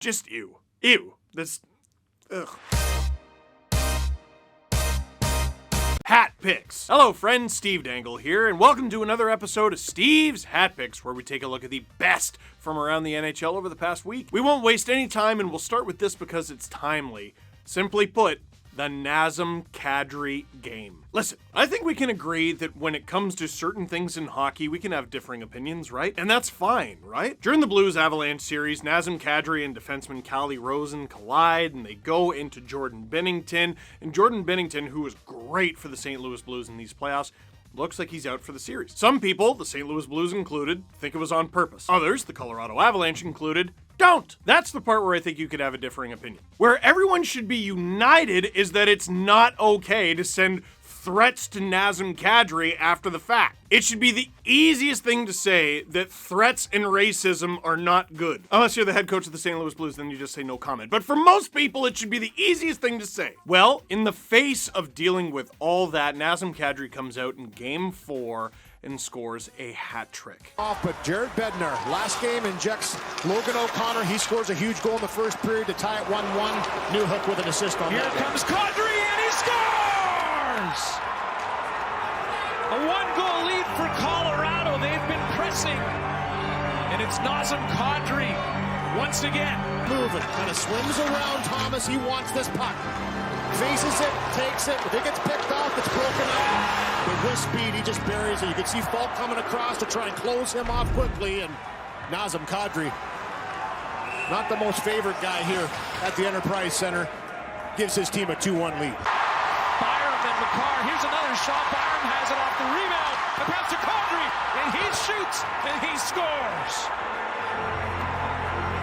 Just ew. Ew. That's... ugh. Hat Picks. Hello friends, Steve Dangle here, and welcome to another episode of Steve's Hat Picks, where we take a look at the best from around the NHL over the past week. We won't waste any time, and we'll start with this because it's timely. Simply put, the Nazem Kadri game. Listen, I think we can agree that when it comes to certain things in hockey, we can have differing opinions, right? And that's fine, right? During the Blues-Avalanche series, Nazem Kadri and defenseman Calle Rosen collide, and they go into Jordan Binnington. And Jordan Binnington, who was great for the St. Louis Blues in these playoffs, looks like he's out for the series. Some people, the St. Louis Blues included, think it was on purpose. Others, the Colorado Avalanche included, don't. That's the part where I think you could have a differing opinion. Where everyone should be united is that it's not okay to send threats to Nazem Kadri after the fact. It should be the easiest thing to say that threats and racism are not good. Unless you're the head coach of the St. Louis Blues, then you just say no comment. But for most people, it should be the easiest thing to say. Well, in the face of dealing with all that, Nazem Kadri comes out in Game 4 and scores a hat trick. But Jared Bednar, last game, injects Logan O'Connor. He scores a huge goal in the first period to tie it 1-1. Newhook with an assist on that. Here comes Kadri, and he scores! A one-goal lead for Colorado. They've been pressing. And it's Nazem Kadri once again. Moving, kind of swims around Thomas. He wants this puck. Faces it, takes it. If it gets picked off, it's broken up. But with speed, he just buries it. You can see Falk coming across to try and close him off quickly. And Nazem Kadri, not the most favorite guy here at the Enterprise Center, gives his team a 2-1 lead. Byram and McCarr. Here's another shot. Byram has it off the rebound. The pass to Kadri, and he shoots, and he scores.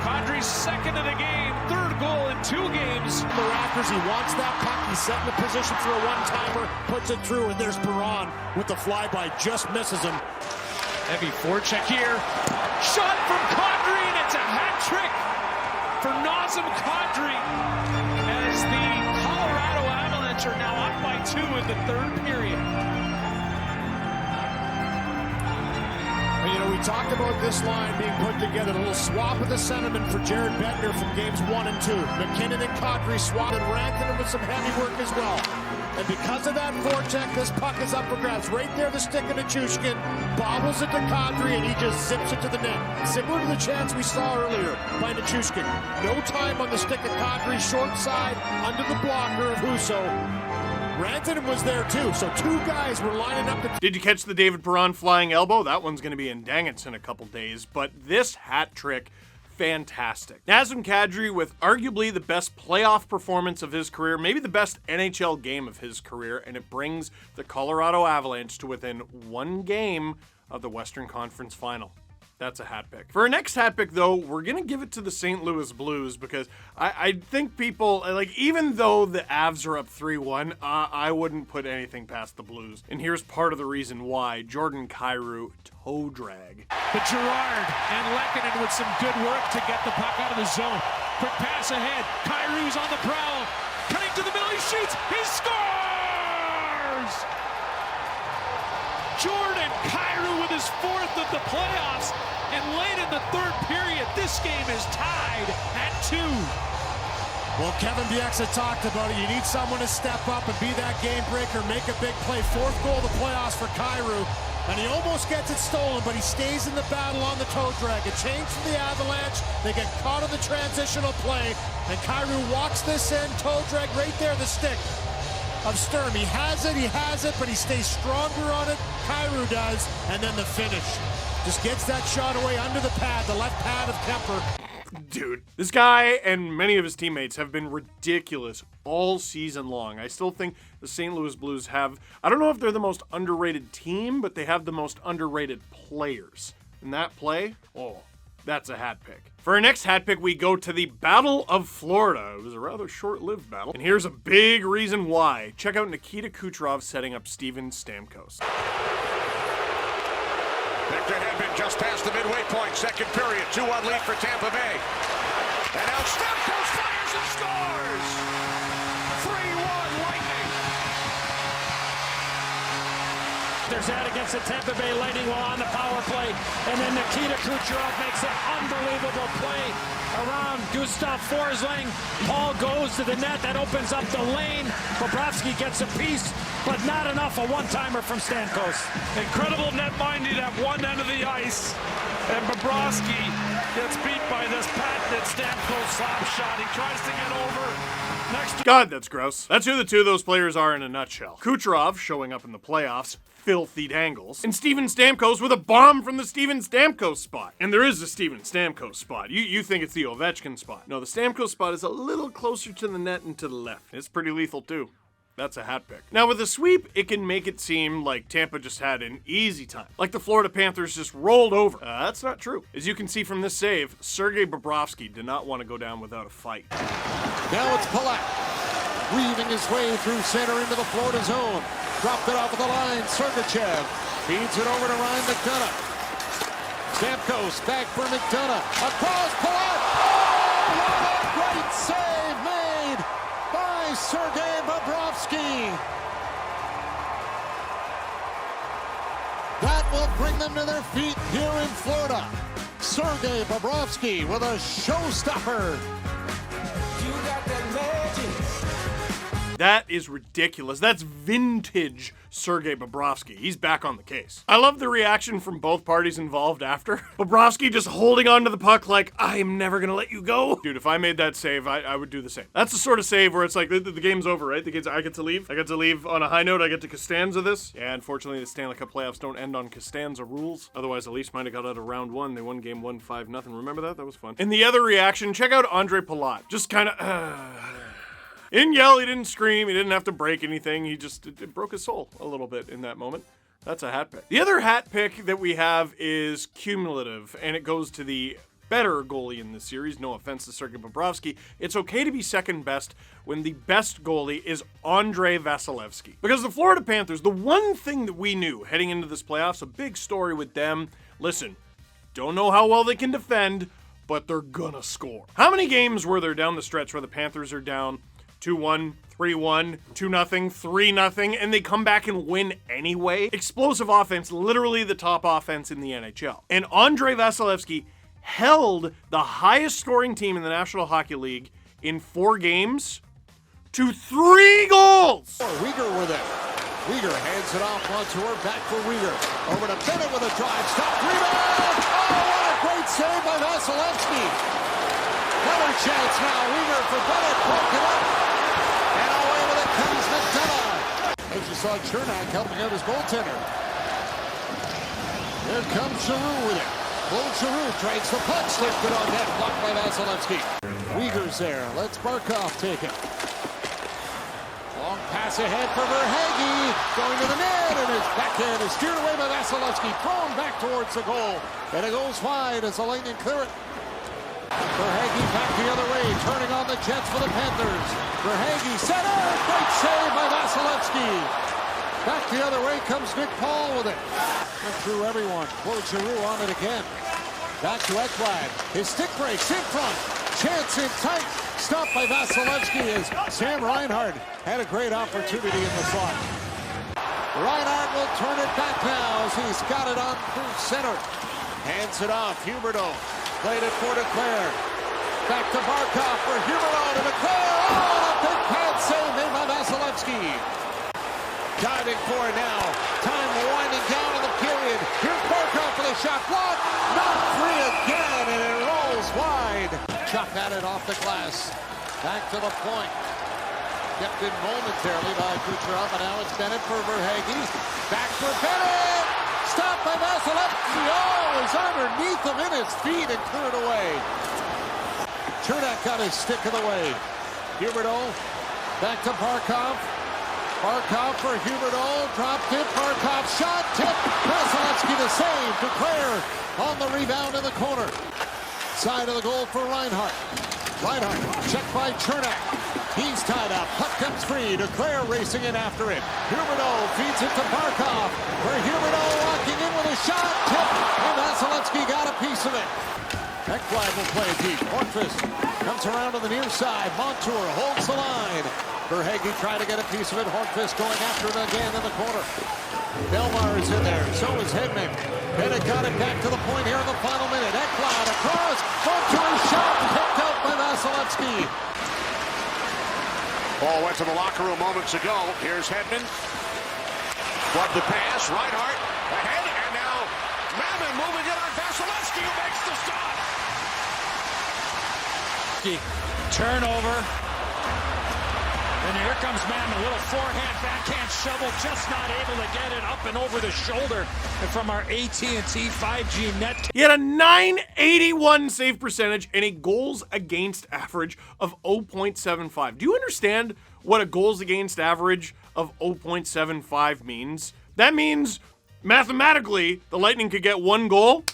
Kadri's second of the game, third goal in 2 games. The Raptors, he wants that puck. He's set in a position for a one-timer, puts it through, and there's Perron with the flyby, just misses him. Heavy forecheck here. Shot from Kadri, and it's a hat trick for Nazem Kadri as the Colorado Avalanche are now up by 2 in the third period. You know, we talked about this line being put together, a little swap of the sentiment for Jared Bednar from games 1 and 2. McKinnon and Kadri swap, and Rantanen with some heavy work as well. And because of that forecheck, this puck is up for grabs. Right there, the stick of Nichushkin, bobbles it to Kadri, and he just zips it to the net. Similar to the chance we saw earlier by Nichushkin. No time on the stick of Kadri, short side, under the blocker of Husso. Rantanen was there too, so 2 guys were lining up to... Did you catch the David Perron flying elbow? That one's going to be in Dangitz in a couple days, but this hat trick, fantastic. Nazem Kadri with arguably the best playoff performance of his career, maybe the best NHL game of his career, and it brings the Colorado Avalanche to within 1 game of the Western Conference Final. That's a hat pick. For our next hat pick, though, we're going to give it to the St. Louis Blues because I think people, like, even though the Avs are up 3-1, I wouldn't put anything past the Blues. And here's part of the reason why. Jordan Kyrou toe drag. But Gerard and Lehkonen with some good work to get the puck out of the zone. Quick pass ahead. Kyrou's on the prowl. Cutting to the middle, he shoots. He scores! Jordan Kyrou with his 4th of the playoffs, and late in the third period, this game is tied at 2. Well, Kevin Bieksa talked about it. You need someone to step up and be that game breaker, make a big play. 4th goal of the playoffs for Kyrou, and he almost gets it stolen, but he stays in the battle on the toe drag. A change from the Avalanche. They get caught on the transitional play, and Kyrou walks this in, toe drag right there, the stick of Sturm. He has it, but he stays stronger on it. Kyrou does, and then the finish. Just gets that shot away under the pad, the left pad of Kemper. Dude, this guy and many of his teammates have been ridiculous all season long. I still think the St. Louis Blues have, I don't know if they're the most underrated team, but they have the most underrated players. And that play, oh, that's a hat pick. For our next hat pick, we go to the Battle of Florida. It was a rather short-lived battle. And here's a big reason why. Check out Nikita Kucherov setting up Steven Stamkos. Victor Hedman just past the midway point, second period, 2-1 lead for Tampa Bay. And now Stamkos fires and scores! 3-1 Lightning! There's that against the Tampa Bay Lightning while on the power play. And then Nikita Kucherov makes an unbelievable play around Gustav Forsling. Paul goes to the net. That opens up the lane. Bobrovsky gets a piece, but not enough. A one-timer from Stamkos. Incredible net minding at one end of the ice. And Bobrovsky gets beat by this patented Stamkos slap shot. He tries to get over. Next. God, that's gross. That's who the two of those players are in a nutshell. Kucherov showing up in the playoffs, filthy dangles, and Steven Stamkos with a bomb from the Steven Stamkos spot. And there is a Steven Stamkos spot. You think it's the Ovechkin spot. No, the Stamkos spot is a little closer to the net and to the left. It's pretty lethal too. That's a hat pick. Now with a sweep, it can make it seem like Tampa just had an easy time. Like the Florida Panthers just rolled over. That's not true. As you can see from this save, Sergei Bobrovsky did not want to go down without a fight. Now it's Palat, weaving his way through center into the Florida zone. Dropped it off of the line, Sergachev feeds it over to Ryan McDonough. Stamkos back for McDonough, across Palat. Oh, what a great save made by Sergei Bobrovsky. That will bring them to their feet here in Florida. Sergei Bobrovsky with a showstopper. That is ridiculous. That's vintage Sergei Bobrovsky. He's back on the case. I love the reaction from both parties involved after. Bobrovsky just holding on to the puck like, I am never gonna let you go. Dude, if I made that save, I would do the same. That's the sort of save where it's like, the game's over, right? I get to leave. I get to leave on a high note. I get to Costanza this. Yeah, unfortunately, the Stanley Cup playoffs don't end on Costanza rules. Otherwise, the Leafs might have got out of round one. They won game 1 5-0. Remember that? That was fun. And the other reaction, check out Andre Palat. Just kind of, he didn't yell, he didn't scream, he didn't have to break anything. He just it broke his soul a little bit in that moment. That's a hat pick. The other hat pick that we have is cumulative, and it goes to the better goalie in this series. No offense to Sergei Bobrovsky. It's okay to be second best when the best goalie is Andrei Vasilevskiy. Because the Florida Panthers, the one thing that we knew heading into this playoffs, a big story with them, listen, don't know how well they can defend, but they're gonna score. How many games were there down the stretch where the Panthers are down 2-1, 3-1, 2-0, 3-0, and they come back and win anyway? Explosive offense, literally the top offense in the NHL. And Andrei Vasilevskiy held the highest scoring team in the National Hockey League in 4 games to 3 goals! Weegar with it. Weegar hands it off Montour, back for Weegar. Over to Bennett with a drive, stop, rebound! Oh, what a great save by Vasilevskiy! Another chance now, Weegar for Bennett, broke it up, and away with it comes McDonough. As you saw Chernak helping out his goaltender. Here comes Giroux with it. Claude Giroux trades the puck, slipped it on net, blocked by Vasilevskiy. Weegar's there, lets Barkov take it. Long pass ahead for Verhaeghe, going to the net, and his backhand is steered away by Vasilevskiy, thrown back towards the goal, and it goes wide as the Lightning clear it. Verhaeghe back the other way, turning on the Jets for the Panthers. Verhaeghe center, great save by Vasilevskiy. Back the other way comes Nick Paul with it. Went through everyone. Claude Giroux on it again. Back to Ekblad. His stick breaks in front. Chance in tight. Stopped by Vasilevskiy as Sam Reinhart had a great opportunity in the slot. Reinhart will turn it back now as he's got it on through center. Hands it off. Huberdeau played it for Declaire. Back to Barkov for Huberdeau to Declaire. Oh, a big pad save made by Vasilevskiy. Diving for it now. Time winding down in the period. Here's Barkov for the shot. Blocked. Not free again, and it rolls wide. Chuck at it off the glass. Back to the point. Kept in momentarily by Kucherov, and now it's Bennett for Verhaeghe. Back for Bennett. Stopped by Vasilevskiy. Oh, he's underneath him in his feet and cleared away. Chernak got his stick in the way. Huberdeau. Back to Barkov. Barkov for Huberdeau, dropped it, Barkov shot, tip, Vasilevskiy the save, Declaire on the rebound in the corner. Side of the goal for Reinhart. Reinhart, checked by Chernak. He's tied up, puck comes free, Declaire racing in after it. Huberdeau feeds it to Barkov, for Huberdeau walking in with a shot, tip, and Vasilevskiy got a piece of it. Ekblad will play deep, Hornqvist comes around to the near side, Montour holds the line. Verhaeghe trying to get a piece of it. Hornqvist going after him again in the corner. Belmar is in there. So is Hedman. Bennett got it back to the point here in the final minute. Ekblad across. Montour shot. Vasilevsky. Ball went to the locker room moments ago. Here's Hedman. Flood the pass. Reinhart ahead. And now Mammon moving it on Vasilevsky, who makes the stop. Turnover. And here comes Mammon. Little forehand, backhand shovel. Just not able to get it up and over the shoulder. And from our AT&T 5G net. He had a .981 save percentage and a goals against average of 0.75. Do you understand what a goals against average of 0.75 means? That means mathematically the Lightning could get one goal.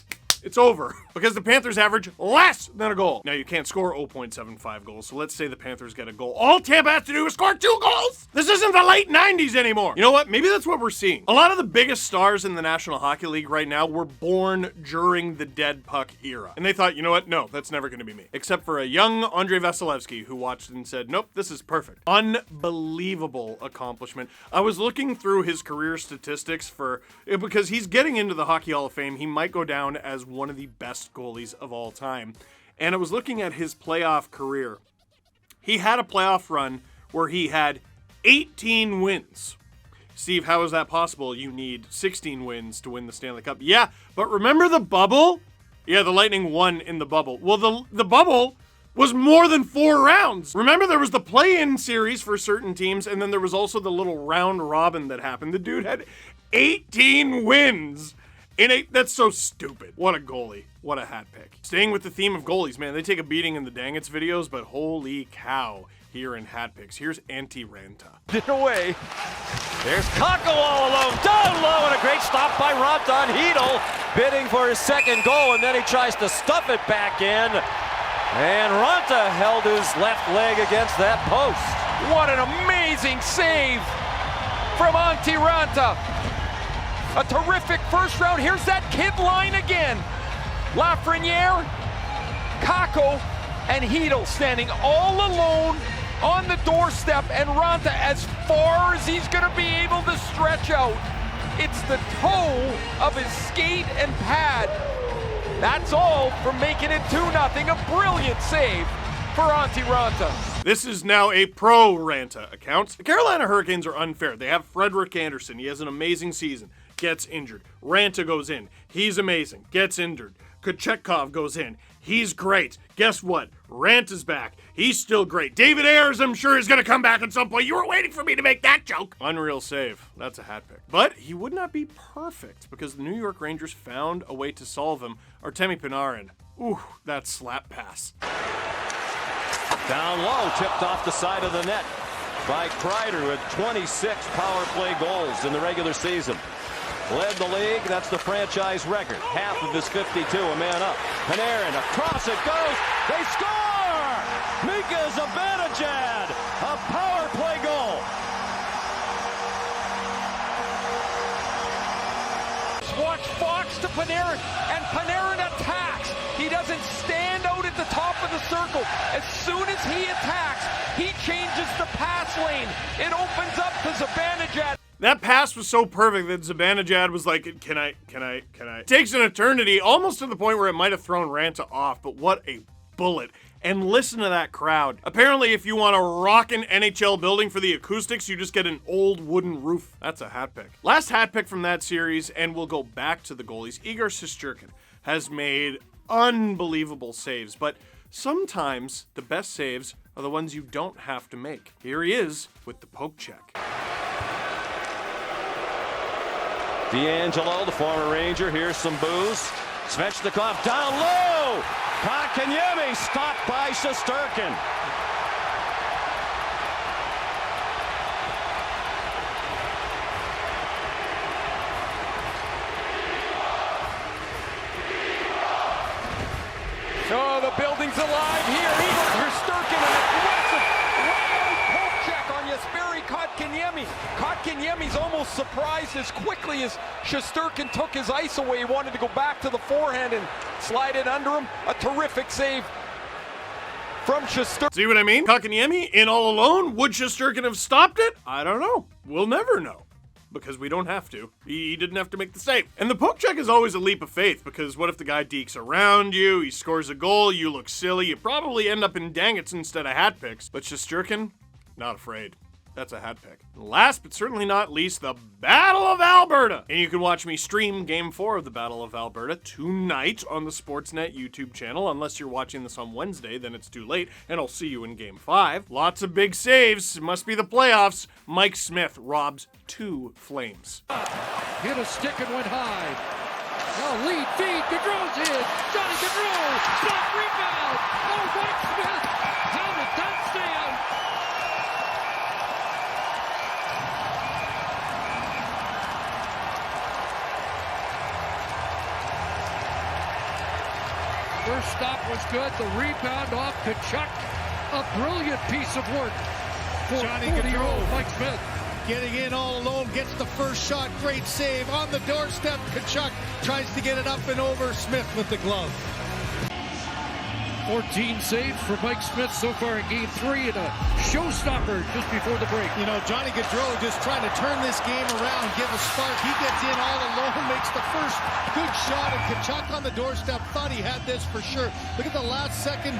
It's over because the Panthers average less than a goal. Now, you can't score 0.75 goals, so let's say the Panthers get a goal. All Tampa has to do is score 2 goals. This isn't the late 90s anymore. You know what? Maybe that's what we're seeing. A lot of the biggest stars in the National Hockey League right now were born during the dead puck era. And they thought, you know what? No, that's never going to be me. Except for a young Andre Vasilevsky who watched and said, nope, this is perfect. Unbelievable accomplishment. I was looking through his career statistics because he's getting into the Hockey Hall of Fame. He might go down as one of the best goalies of all time. And I was looking at his playoff career. He had a playoff run where he had 18 wins. Steve, how is that possible? You need 16 wins to win the Stanley Cup. Yeah, but remember the bubble? Yeah, the Lightning won in the bubble. Well, the bubble was more than 4 rounds. Remember, there was the play-in series for certain teams, and then there was also the little round robin that happened. The dude had 18 wins. That's so stupid. What a goalie. What a hat pick. Staying with the theme of goalies, man, they take a beating in the Dangits videos, but holy cow, here in hat picks. Here's Antti-Ranta. Get away. There's Kakko all alone, down low, and a great stop by Ranta on Hedl, bidding for his second goal, and then he tries to stuff it back in, and Ranta held his left leg against that post. What an amazing save from Antti-Ranta. A terrific first round. Here's that kid line again. Lafreniere, Kakko, and Hedl standing all alone on the doorstep, and Ranta as far as he's going to be able to stretch out. It's the toe of his skate and pad. That's all for making it 2-0. A brilliant save for Antti-Ranta. This is now a pro Ranta account. The Carolina Hurricanes are unfair. They have Frederik Andersen. He has an amazing season. Gets injured. Ranta goes in. He's amazing. Gets injured. Kochetkov goes in. He's great. Guess what? Ranta's back. He's still great. David Ayers, I'm sure, is going to come back at some point. You were waiting for me to make that joke. Unreal save. That's a hat pick. But he would not be perfect because the New York Rangers found a way to solve him. Artemi Panarin. Ooh, that slap pass. Down low, tipped off the side of the net by Kreider with 26 power play goals in the regular season. Led the league, that's the franchise record. Half of his 52, a man up. Panarin, across it goes, they score! Mika Zibanejad, a power play goal. Watch Fox to Panarin, and Panarin attacks. He doesn't stand out at the top of the circle. As soon as he attacks, he changes the pass lane. It opens up to Zibanejad. That pass was so perfect that Zibanejad was like, can I? Takes an eternity, almost to the point where it might have thrown Ranta off, but what a bullet. And listen to that crowd. Apparently, if you want a rockin' NHL building for the acoustics, you just get an old wooden roof. That's a hat pick. Last hat pick from that series, and we'll go back to the goalies. Igor Shesterkin has made unbelievable saves, but sometimes the best saves are the ones you don't have to make. Here he is with the poke check. D'Angelo, the former Ranger, here's some booze. Svechnikov down low. Kotkaniemi stopped by Shesterkin. Oh, the building's alive here. Igor Shesterkin, an aggressive right-out poke check on Jesperi Kotkaniemi. Kotkaniemi's almost surprised as quickly as Shesterkin took his ice away. He wanted to go back to the forehand and slide it under him. A terrific save from Shesterkin. See what I mean? Kotkaniemi in all alone. Would Shesterkin have stopped it? I don't know. We'll never know. because we don't have to. He didn't have to make the save. And the poke check is always a leap of faith, because what if the guy dekes around you, he scores a goal, you look silly, you probably end up in dangets instead of hat picks. But Shesterkin, not afraid. That's a hat pick. Last but certainly not least, the Battle of Alberta. And you can watch me stream Game 4 of the Battle of Alberta tonight on the Sportsnet YouTube channel. Unless you're watching this on Wednesday, then it's too late, and I'll see you in Game 5. Lots of big saves. It must be the playoffs. Mike Smith robs 2 Flames. Hit a stick and went high. Now lead, feed, Gaudreau's in. Johnny Gaudreau, stop, rebound. Oh, Mike Smith. How did that stay out? First stop was good. The rebound off Tkachuk. A brilliant piece of work for Johnny 40-year-old Gaudreau. Mike Smith. Getting in all alone, gets the first shot, great save on the doorstep. Tkachuk tries to get it up and over. Smith with the glove. 14 saves for Mike Smith so far in Game 3 and a showstopper just before the break. You know, Johnny Gaudreau just trying to turn this game around, give a spark. He gets in all alone, makes the first good shot, and Tkachuk on the doorstep thought he had this for sure. Look at the last second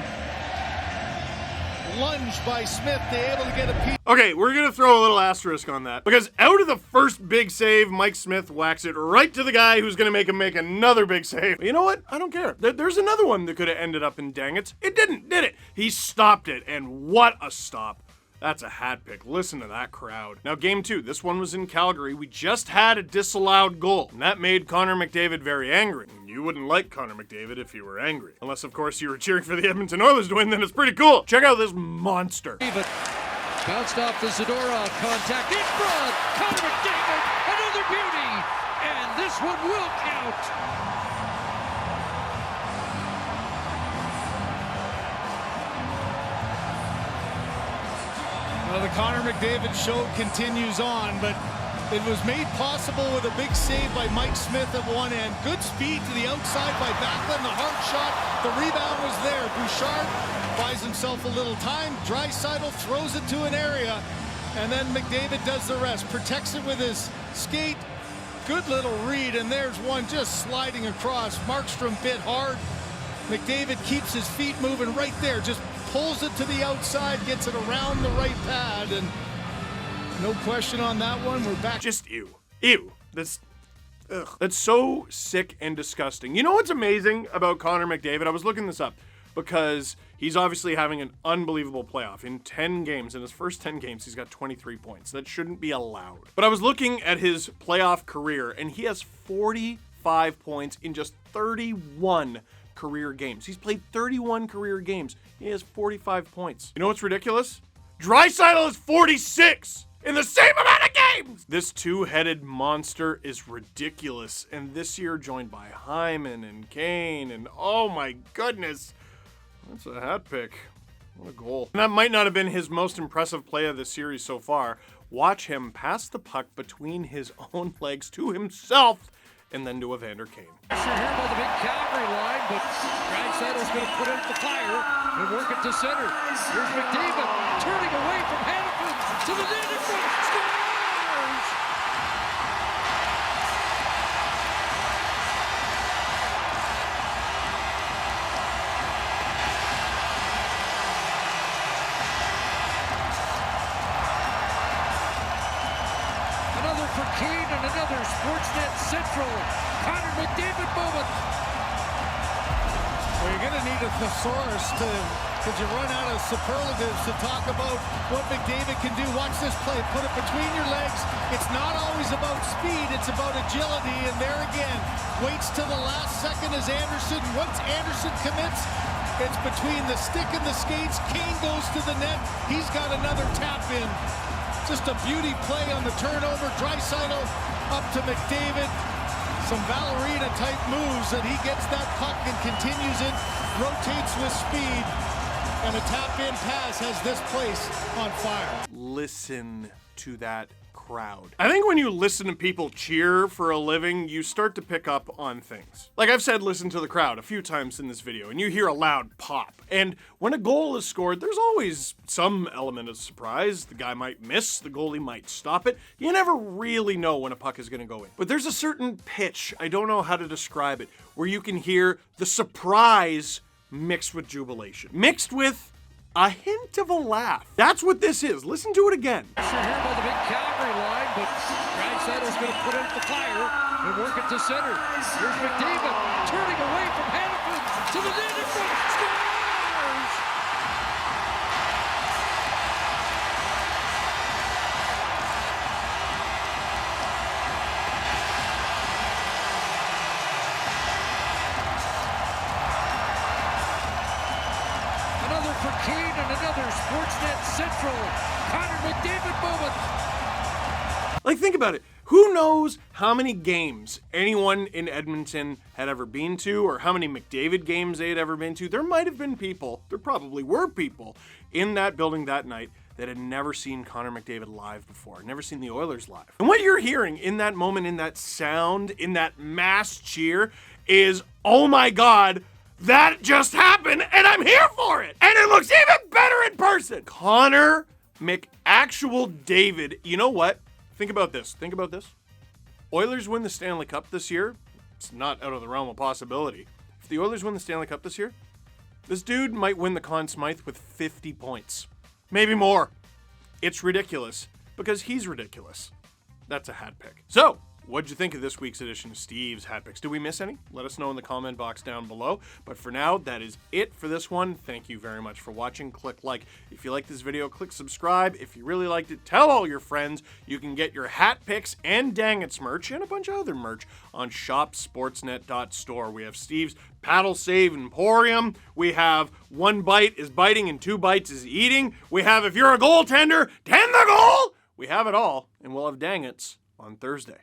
lunge by Smith to able to get a piece. Okay, we're going to throw a little asterisk on that, because out of the first big save, Mike Smith whacks it right to the guy who's going to make him make another big save. But you know what? I don't care. There's another one that could have ended up in dangets. It didn't, did it? He stopped it, and what a stop. That's a hat pick. Listen to that crowd. Now, Game 2. This one was in Calgary. We just had a disallowed goal, and that made Connor McDavid very angry. You wouldn't like Connor McDavid if you were angry. Unless, of course, you were cheering for the Edmonton Oilers to win, then it's pretty cool. Check out this monster. Bounced off the Zadorov contact in front. Connor McDavid, another beauty, and this one will count. Well, the Connor McDavid show continues on, but it was made possible with a big save by Mike Smith at one end. Good speed to the outside by Backlund. The hard shot. The rebound was there. Bouchard buys himself a little time. Draisaitl throws it to an area, and then McDavid does the rest. Protects it with his skate. Good little read, and there's one just sliding across. Markstrom bit hard. McDavid keeps his feet moving right there. Just pulls it to the outside, gets it around the right pad, and no question on that one. We're back. Just ew. Ew. That's so sick and disgusting. You know what's amazing about Connor McDavid? I was looking this up because he's obviously having an unbelievable playoff. In 10 games, in his first 10 games, he's got 23 points. That shouldn't be allowed. But I was looking at his playoff career, and he has 45 points in just 31 career games. He's played 31 career games. He has 45 points. You know what's ridiculous? Draisaitl is 46 in the same amount of games! This two-headed monster is ridiculous. And this year joined by Hyman and Kane, and oh my goodness, that's a hat pick. What a goal. And that might not have been his most impressive play of the series so far. Watch him pass the puck between his own legs to himself and then to Evander Kane. Pressure here by the big Calgary line, but Draisaitl's going to put out the fire and work it to center. Here's McDavid turning away from Hannafin to the net in front. Scores! Another for Kane and another Sportsnet Central. Connor McDavid moment. Well, you're going to need a thesaurus because you run out of superlatives to talk about what McDavid can do. Watch this play. Put it between your legs. It's not always about speed. It's about agility. And there again, waits till the last second as Anderson. Once Anderson commits, it's between the stick and the skates. Kane goes to the net. He's got another tap in. Just a beauty play on the turnover. Draisaitl up to McDavid. Some ballerina-type moves, and he gets that puck and continues it, rotates with speed, and a tap-in pass has this place on fire. Listen to that crowd. I think when you listen to people cheer for a living, you start to pick up on things. Like I've said, listen to the crowd a few times in this video, and you hear a loud pop. And when a goal is scored, there's always some element of surprise. The guy might miss, the goalie might stop it. You never really know when a puck is going to go in. But there's a certain pitch, I don't know how to describe it, where you can hear the surprise mixed with jubilation, mixed with a hint of a laugh. That's what this is. Listen to it again. Pressure here by the big Calgary line, but Dragsaitl's going to put it at the fire and work it to center. Here's McDavid turning away from Hannafin to the net in front. Scores! Another for Keane and another Sportsnet Central Connor McDavid moment. Like, think about it. Who knows how many games anyone in Edmonton had ever been to, or how many McDavid games they had ever been to? There might have been people, there probably were people, in that building that night that had never seen Connor McDavid live before, never seen the Oilers live. And what you're hearing in that moment, in that sound, in that mass cheer, is, oh my God, that just happened, and I'm here for it! And it looks even better in person! Connor McDavid. You know what? Think about this. Think about this. Oilers win the Stanley Cup this year. It's not out of the realm of possibility. If the Oilers win the Stanley Cup this year, this dude might win the Conn Smythe with 50 points. Maybe more. It's ridiculous because he's ridiculous. That's a hat pick. So, what'd you think of this week's edition of Steve's Hat Picks? Did we miss any? Let us know in the comment box down below. But for now, that is it for this one. Thank you very much for watching. Click like if you like this video. Click subscribe. If you really liked it, tell all your friends. You can get your Hat Picks and Dang It's merch and a bunch of other merch on shopsportsnet.store. We have Steve's Paddle Save Emporium. We have 1 bite is biting and 2 bites is eating. We have if you're a goaltender, tend the goal. We have it all, and we'll have Dang It's on Thursday.